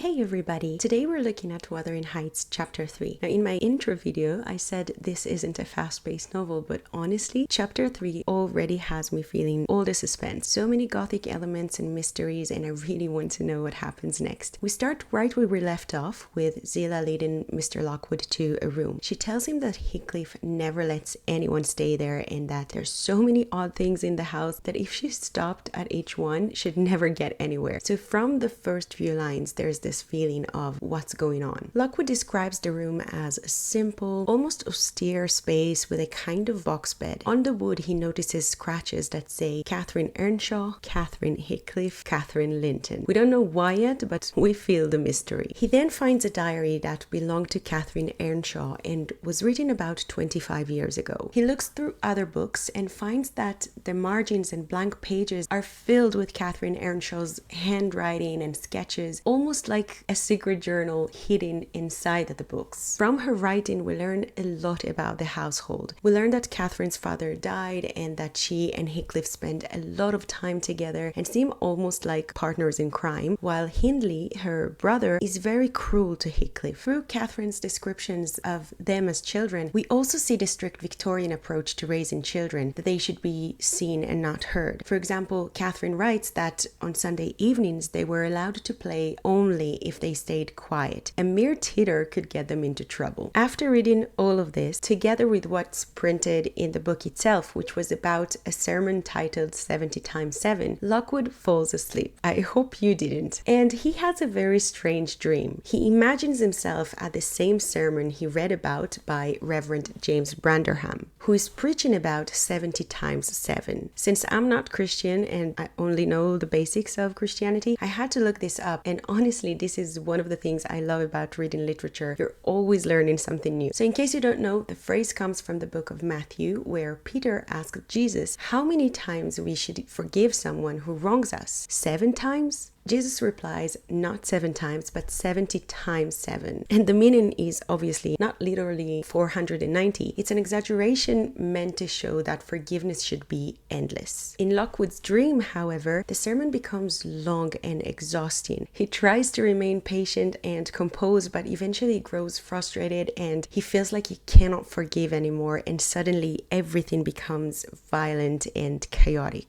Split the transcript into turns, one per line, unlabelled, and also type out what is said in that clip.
Hey everybody! Today we're looking at Wuthering Heights chapter 3. Now in my intro video I said this isn't a fast-paced novel, but honestly chapter 3 already has me feeling all the suspense. So many gothic elements and mysteries, and I really want to know what happens next. We start right where we left off, with Zillah leading Mr. Lockwood to a room. She tells him that Heathcliff never lets anyone stay there and that there's so many odd things in the house that if she stopped at each one she'd never get anywhere. So from the first few lines there's this feeling of what's going on. Lockwood describes the room as a simple, almost austere space with a kind of box bed. On the wood he notices scratches that say Catherine Earnshaw, Catherine Heathcliff, Catherine Linton. We don't know why yet, but we feel the mystery. He then finds a diary that belonged to Catherine Earnshaw and was written about 25 years ago. He looks through other books and finds that the margins and blank pages are filled with Catherine Earnshaw's handwriting and sketches, almost like a secret journal hidden inside the books. From her writing we learn a lot about the household. We learn that Catherine's father died and that she and Heathcliff spent a lot of time together and seem almost like partners in crime, while Hindley, her brother, is very cruel to Heathcliff. Through Catherine's descriptions of them as children, we also see the strict Victorian approach to raising children, that they should be seen and not heard. For example, Catherine writes that on Sunday evenings they were allowed to play only if they stayed quiet. A mere titter could get them into trouble. After reading all of this, together with what's printed in the book itself, which was about a sermon titled 70 times 7, Lockwood falls asleep. I hope you didn't. And he has a very strange dream. He imagines himself at the same sermon he read about by Reverend James Branderham, who is preaching about 70 times 7. Since I'm not Christian and I only know the basics of Christianity, I had to look this up, and honestly this is one of the things I love about reading literature. You're always learning something new. So in case you don't know, the phrase comes from the book of Matthew, where Peter asked Jesus how many times we should forgive someone who wrongs us. 7 times? Jesus replies, not 7 times, but 70 times 7. And the meaning is obviously not literally 490. It's an exaggeration meant to show that forgiveness should be endless. In Lockwood's dream, however, the sermon becomes long and exhausting. He tries to remain patient and composed, but eventually grows frustrated and he feels like he cannot forgive anymore, and suddenly everything becomes violent and chaotic.